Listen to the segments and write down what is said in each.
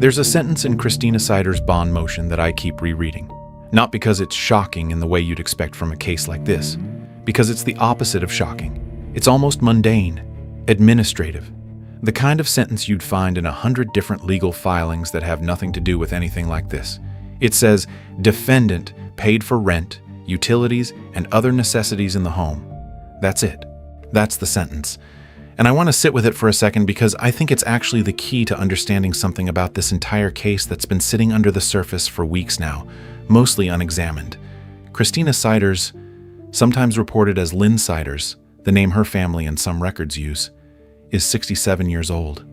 There's a sentence in Christina Siders' bond motion that I keep rereading. Not because it's shocking in the way you'd expect from a case like this, because it's the opposite of shocking. It's almost mundane, administrative, the kind of sentence you'd find in 100 different legal filings that have nothing to do with anything like this. It says, defendant paid for rent, utilities, and other necessities in the home. That's it. That's the sentence. And I want to sit with it for a second because I think it's actually the key to understanding something about this entire case that's been sitting under the surface for weeks now, mostly unexamined. Christina Siders, sometimes reported as Lynn Siders, the name her family and some records use, is 67 years old,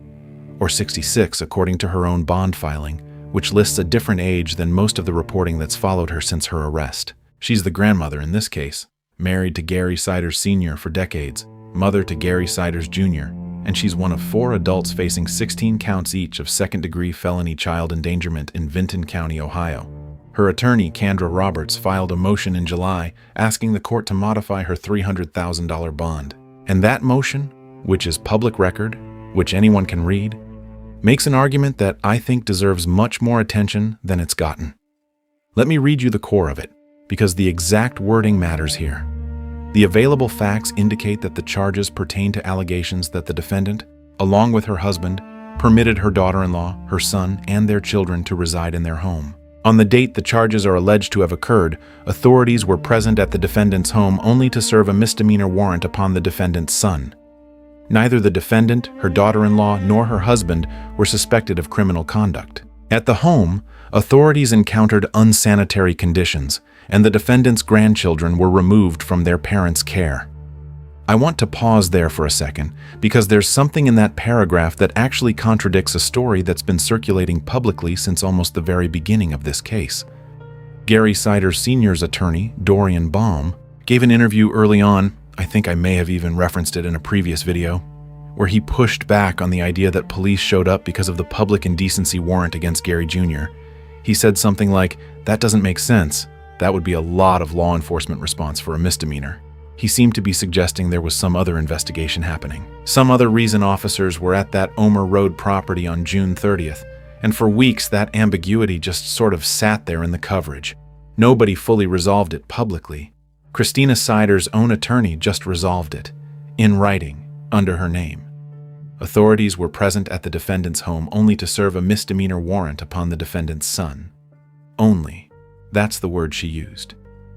or 66 according to her own bond filing, which lists a different age than most of the reporting that's followed her since her arrest. She's the grandmother in this case, married to Gary Siders Sr. for decades, mother to Gary Siders Jr., and she's one of 4 adults facing 16 counts each of second-degree felony child endangerment in Vinton County, Ohio. Her attorney, Kendra Roberts, filed a motion in July asking the court to modify her $300,000 bond. And that motion, which is public record, which anyone can read, makes an argument that I think deserves much more attention than it's gotten. Let me read you the core of it, because the exact wording matters here. The available facts indicate that the charges pertain to allegations that the defendant, along with her husband, permitted her daughter-in-law, her son, and their children to reside in their home. On the date the charges are alleged to have occurred, authorities were present at the defendant's home only to serve a misdemeanor warrant upon the defendant's son. Neither the defendant, her daughter-in-law, nor her husband were suspected of criminal conduct. At the home, authorities encountered unsanitary conditions, and the defendant's grandchildren were removed from their parents' care. I want to pause there for a second, because there's something in that paragraph that actually contradicts a story that's been circulating publicly since almost the very beginning of this case. Gary Siders Sr.'s attorney, Dorian Baum, gave an interview early on, I think I may have even referenced it in a previous video, where he pushed back on the idea that police showed up because of the public indecency warrant against Gary Jr. He said something like, "That doesn't make sense. That would be a lot of law enforcement response for a misdemeanor." He seemed to be suggesting there was some other investigation happening. Some other reason officers were at that Omer Road property on June 30th, and for weeks that ambiguity just sort of sat there in the coverage. Nobody fully resolved it publicly. Christina Siders' own attorney just resolved it, in writing, under her name. Authorities were present at the defendant's home only to serve a misdemeanor warrant upon the defendant's son. Only. That's the word she used.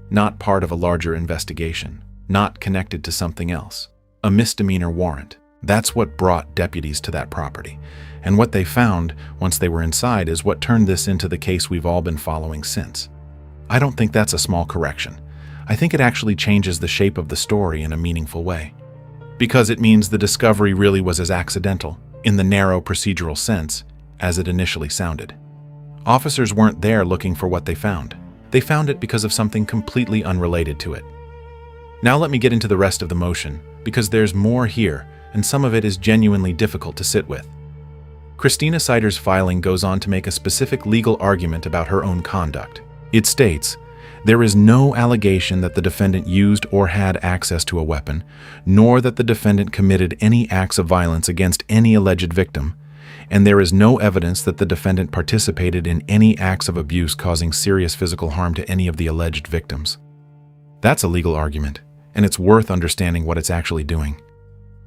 Not part of a larger investigation. Not connected to something else. A misdemeanor warrant. That's what brought deputies to that property. And what they found, once they were inside, is what turned this into the case we've all been following since. I don't think that's a small correction. I think it actually changes the shape of the story in a meaningful way. Because it means the discovery really was as accidental, in the narrow procedural sense, as it initially sounded. Officers weren't there looking for what they found. They found it because of something completely unrelated to it. Now let me get into the rest of the motion, because there's more here, and some of it is genuinely difficult to sit with. Christina Siders' filing goes on to make a specific legal argument about her own conduct. It states, "There is no allegation that the defendant used or had access to a weapon, nor that the defendant committed any acts of violence against any alleged victim, and there is no evidence that the defendant participated in any acts of abuse causing serious physical harm to any of the alleged victims." That's a legal argument, and it's worth understanding what it's actually doing.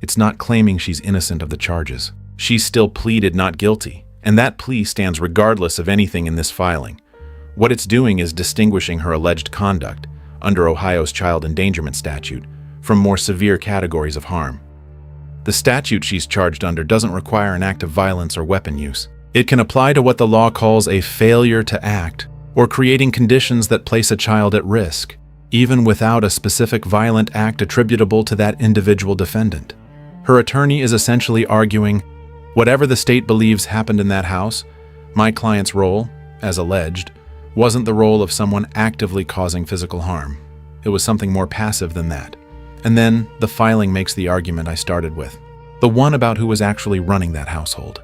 It's not claiming she's innocent of the charges. She still pleaded not guilty, and that plea stands regardless of anything in this filing. What it's doing is distinguishing her alleged conduct, under Ohio's child endangerment statute, from more severe categories of harm. The statute she's charged under doesn't require an act of violence or weapon use. It can apply to what the law calls a failure to act, or creating conditions that place a child at risk, even without a specific violent act attributable to that individual defendant. Her attorney is essentially arguing, whatever the state believes happened in that house, my client's role, as alleged, wasn't the role of someone actively causing physical harm. It was something more passive than that. And then the filing makes the argument I started with, the one about who was actually running that household.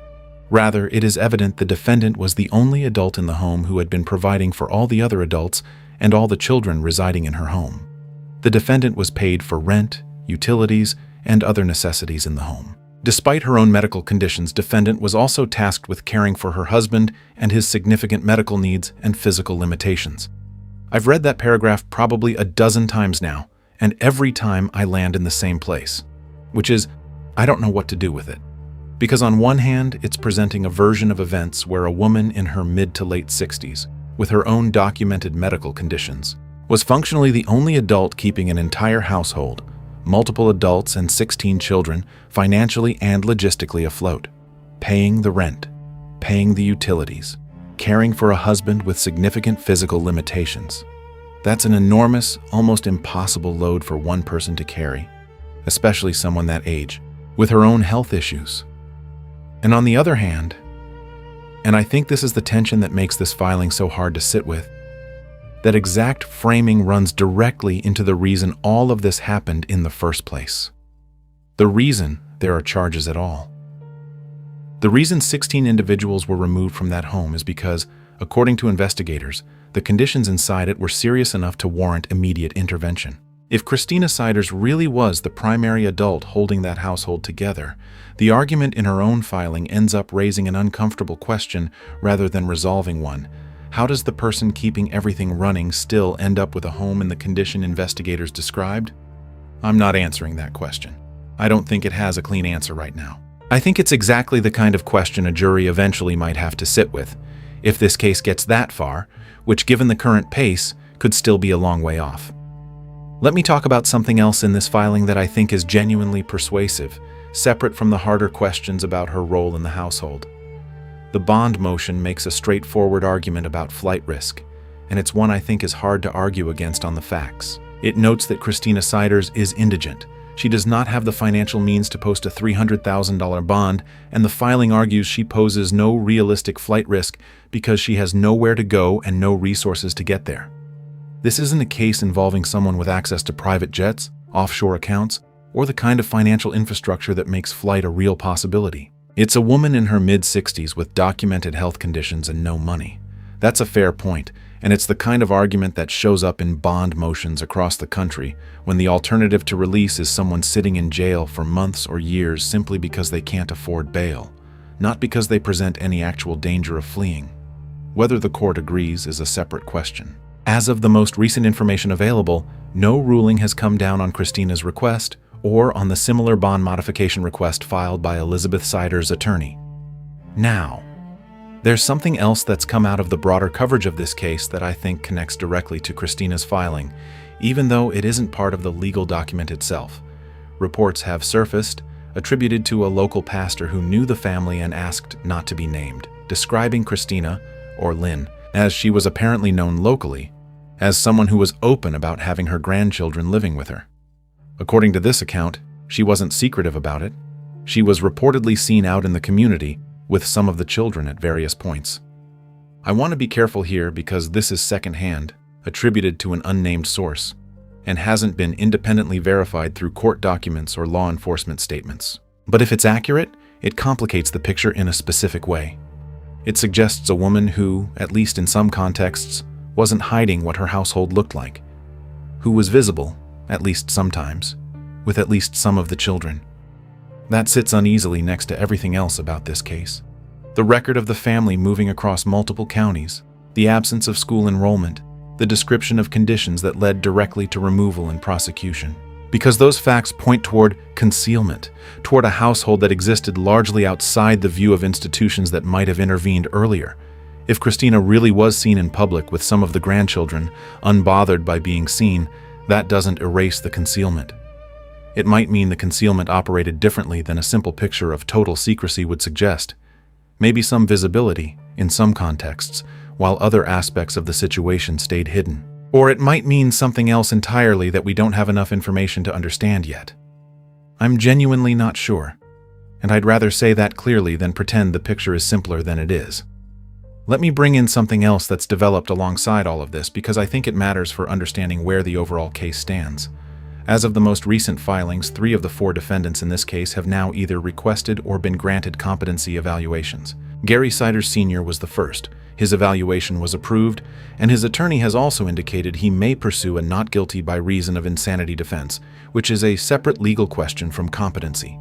Rather, it is evident the defendant was the only adult in the home who had been providing for all the other adults and all the children residing in her home. The defendant was paid for rent, utilities, and other necessities in the home. Despite her own medical conditions, defendant was also tasked with caring for her husband and his significant medical needs and physical limitations. I've read that paragraph probably a dozen times now, and every time I land in the same place, which is, I don't know what to do with it. Because on one hand, it's presenting a version of events where a woman in her mid to late 60s, with her own documented medical conditions, was functionally the only adult keeping an entire household, multiple adults and 16 children, financially and logistically afloat, paying the rent, paying the utilities, caring for a husband with significant physical limitations. That's an enormous, almost impossible load for one person to carry, especially someone that age, with her own health issues. And on the other hand, and I think this is the tension that makes this filing so hard to sit with, that exact framing runs directly into the reason all of this happened in the first place. The reason there are charges at all. The reason 16 individuals were removed from that home is because, according to investigators, the conditions inside it were serious enough to warrant immediate intervention. If Christina Siders really was the primary adult holding that household together, the argument in her own filing ends up raising an uncomfortable question rather than resolving one. How does the person keeping everything running still end up with a home in the condition investigators described? I'm not answering that question. I don't think it has a clean answer right now. I think it's exactly the kind of question a jury eventually might have to sit with, if this case gets that far, which given the current pace, could still be a long way off. Let me talk about something else in this filing that I think is genuinely persuasive, separate from the harder questions about her role in the household. The bond motion makes a straightforward argument about flight risk, and it's one I think is hard to argue against on the facts. It notes that Christina Siders is indigent. She does not have the financial means to post a $300,000 bond, and the filing argues she poses no realistic flight risk because she has nowhere to go and no resources to get there. This isn't a case involving someone with access to private jets, offshore accounts, or the kind of financial infrastructure that makes flight a real possibility. It's a woman in her mid-60s with documented health conditions and no money. That's a fair point, and it's the kind of argument that shows up in bond motions across the country when the alternative to release is someone sitting in jail for months or years simply because they can't afford bail, not because they present any actual danger of fleeing. Whether the court agrees is a separate question. As of the most recent information available, no ruling has come down on Christina's request or on the similar bond modification request filed by Elizabeth Siders' attorney. Now, there's something else that's come out of the broader coverage of this case that I think connects directly to Christina's filing, even though it isn't part of the legal document itself. Reports have surfaced, attributed to a local pastor who knew the family and asked not to be named, describing Christina, or Lynn, as she was apparently known locally, as someone who was open about having her grandchildren living with her. According to this account, she wasn't secretive about it. She was reportedly seen out in the community with some of the children at various points. I want to be careful here because this is secondhand, attributed to an unnamed source, and hasn't been independently verified through court documents or law enforcement statements. But if it's accurate, it complicates the picture in a specific way. It suggests a woman who, at least in some contexts, wasn't hiding what her household looked like, who was visible, at least sometimes, with at least some of the children. That sits uneasily next to everything else about this case. The record of the family moving across multiple counties, the absence of school enrollment, the description of conditions that led directly to removal and prosecution. Because those facts point toward concealment, toward a household that existed largely outside the view of institutions that might have intervened earlier. If Christina really was seen in public with some of the grandchildren, unbothered by being seen, that doesn't erase the concealment. It might mean the concealment operated differently than a simple picture of total secrecy would suggest. Maybe some visibility, in some contexts, while other aspects of the situation stayed hidden. Or it might mean something else entirely that we don't have enough information to understand yet. I'm genuinely not sure, and I'd rather say that clearly than pretend the picture is simpler than it is. Let me bring in something else that's developed alongside all of this because I think it matters for understanding where the overall case stands. As of the most recent filings, 3 of the 4 defendants in this case have now either requested or been granted competency evaluations. Gary Siders Sr. was the first. His evaluation was approved, and his attorney has also indicated he may pursue a not guilty by reason of insanity defense, which is a separate legal question from competency.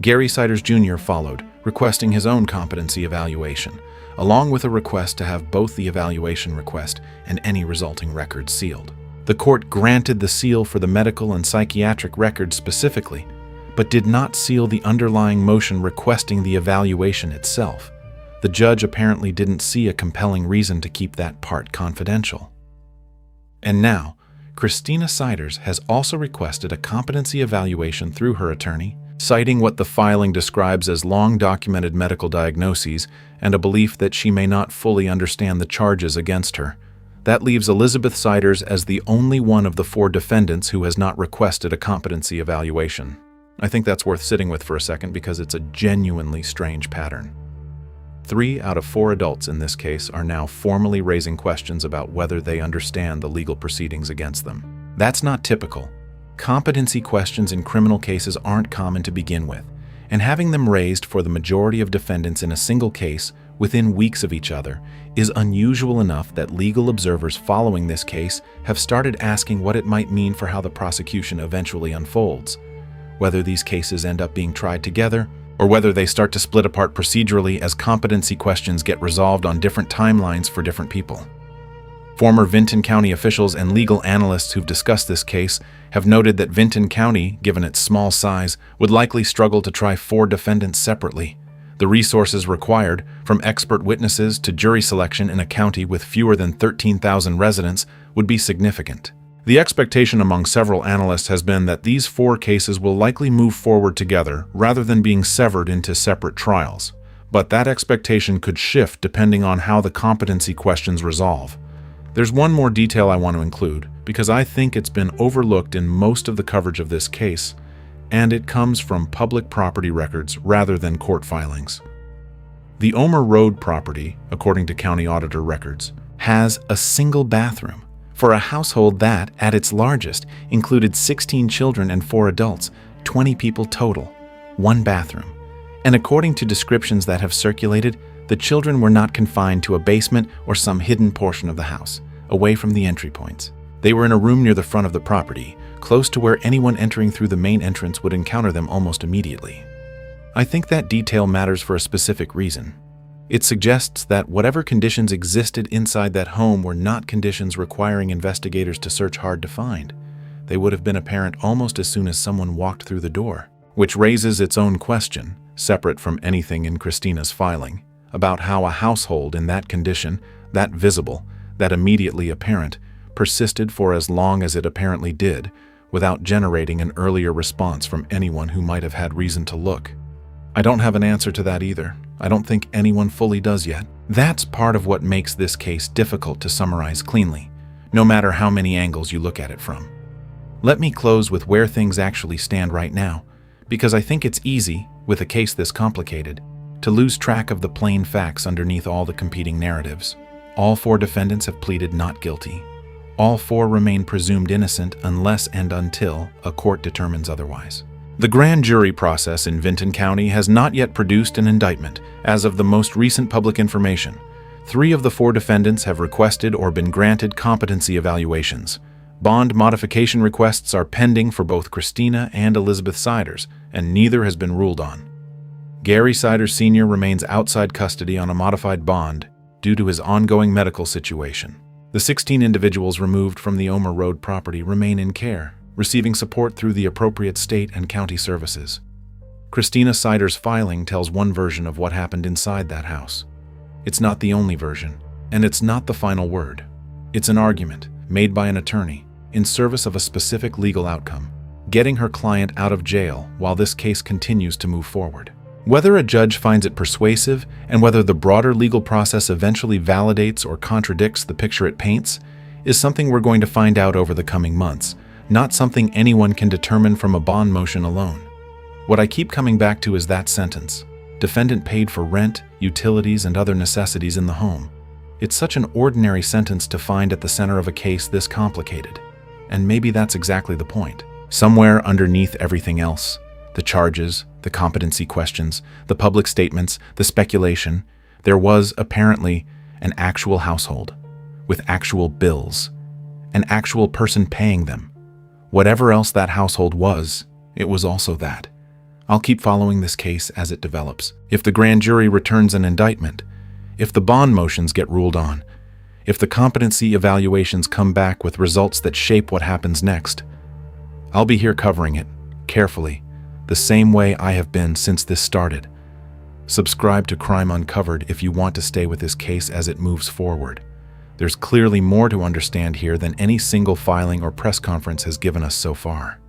Gary Siders Jr. followed, requesting his own competency evaluation, along with a request to have both the evaluation request and any resulting records sealed. The court granted the seal for the medical and psychiatric records specifically, but did not seal the underlying motion requesting the evaluation itself. The judge apparently didn't see a compelling reason to keep that part confidential. And now, Christina Siders has also requested a competency evaluation through her attorney, citing what the filing describes as long-documented medical diagnoses and a belief that she may not fully understand the charges against her. That leaves Elizabeth Siders as the only one of the 4 defendants who has not requested a competency evaluation. I think that's worth sitting with for a second because it's a genuinely strange pattern. 3 out of 4 adults in this case are now formally raising questions about whether they understand the legal proceedings against them. That's not typical. Competency questions in criminal cases aren't common to begin with, and having them raised for the majority of defendants in a single case within weeks of each other is unusual enough that legal observers following this case have started asking what it might mean for how the prosecution eventually unfolds, whether these cases end up being tried together, or whether they start to split apart procedurally as competency questions get resolved on different timelines for different people. Former Vinton County officials and legal analysts who've discussed this case have noted that Vinton County, given its small size, would likely struggle to try 4 defendants separately. The resources required, from expert witnesses to jury selection in a county with fewer than 13,000 residents, would be significant. The expectation among several analysts has been that these 4 cases will likely move forward together rather than being severed into separate trials. But that expectation could shift depending on how the competency questions resolve. There's one more detail I want to include, because I think it's been overlooked in most of the coverage of this case, and it comes from public property records rather than court filings. The Omer Road property, according to county auditor records, has a single bathroom for a household that, at its largest, included 16 children and 4 adults, 20 people total, 1 bathroom. And according to descriptions that have circulated, the children were not confined to a basement or some hidden portion of the house, away from the entry points. They were in a room near the front of the property, close to where anyone entering through the main entrance would encounter them almost immediately. I think that detail matters for a specific reason. It suggests that whatever conditions existed inside that home were not conditions requiring investigators to search hard to find. They would have been apparent almost as soon as someone walked through the door, which raises its own question, separate from anything in Christina's filing, about how a household in that condition, that visible, that immediately apparent, persisted for as long as it apparently did, without generating an earlier response from anyone who might have had reason to look. I don't have an answer to that either. I don't think anyone fully does yet. That's part of what makes this case difficult to summarize cleanly, no matter how many angles you look at it from. Let me close with where things actually stand right now, because I think it's easy, with a case this complicated, to lose track of the plain facts underneath all the competing narratives. All 4 defendants have pleaded not guilty. All 4 remain presumed innocent unless and until a court determines otherwise. The grand jury process in Vinton County has not yet produced an indictment, as of the most recent public information. 3 of the 4 defendants have requested or been granted competency evaluations. Bond modification requests are pending for both Christina and Elizabeth Siders, and neither has been ruled on. Gary Siders Sr. remains outside custody on a modified bond due to his ongoing medical situation. The 16 individuals removed from the Omer Road property remain in care, receiving support through the appropriate state and county services. Christina Siders' filing tells one version of what happened inside that house. It's not the only version, and it's not the final word. It's an argument made by an attorney in service of a specific legal outcome, getting her client out of jail while this case continues to move forward. Whether a judge finds it persuasive and whether the broader legal process eventually validates or contradicts the picture it paints is something we're going to find out over the coming months, not something anyone can determine from a bond motion alone. What I keep coming back to is that sentence. Defendant paid for rent, utilities, and other necessities in the home. It's such an ordinary sentence to find at the center of a case this complicated. And maybe that's exactly the point. Somewhere underneath everything else, the charges, the competency questions, the public statements, the speculation, there was, apparently, an actual household, with actual bills, an actual person paying them. Whatever else that household was, it was also that. I'll keep following this case as it develops. If the grand jury returns an indictment, if the bond motions get ruled on, if the competency evaluations come back with results that shape what happens next, I'll be here covering it, carefully, the same way I have been since this started. Subscribe to Crime Uncovered if you want to stay with this case as it moves forward. There's clearly more to understand here than any single filing or press conference has given us so far.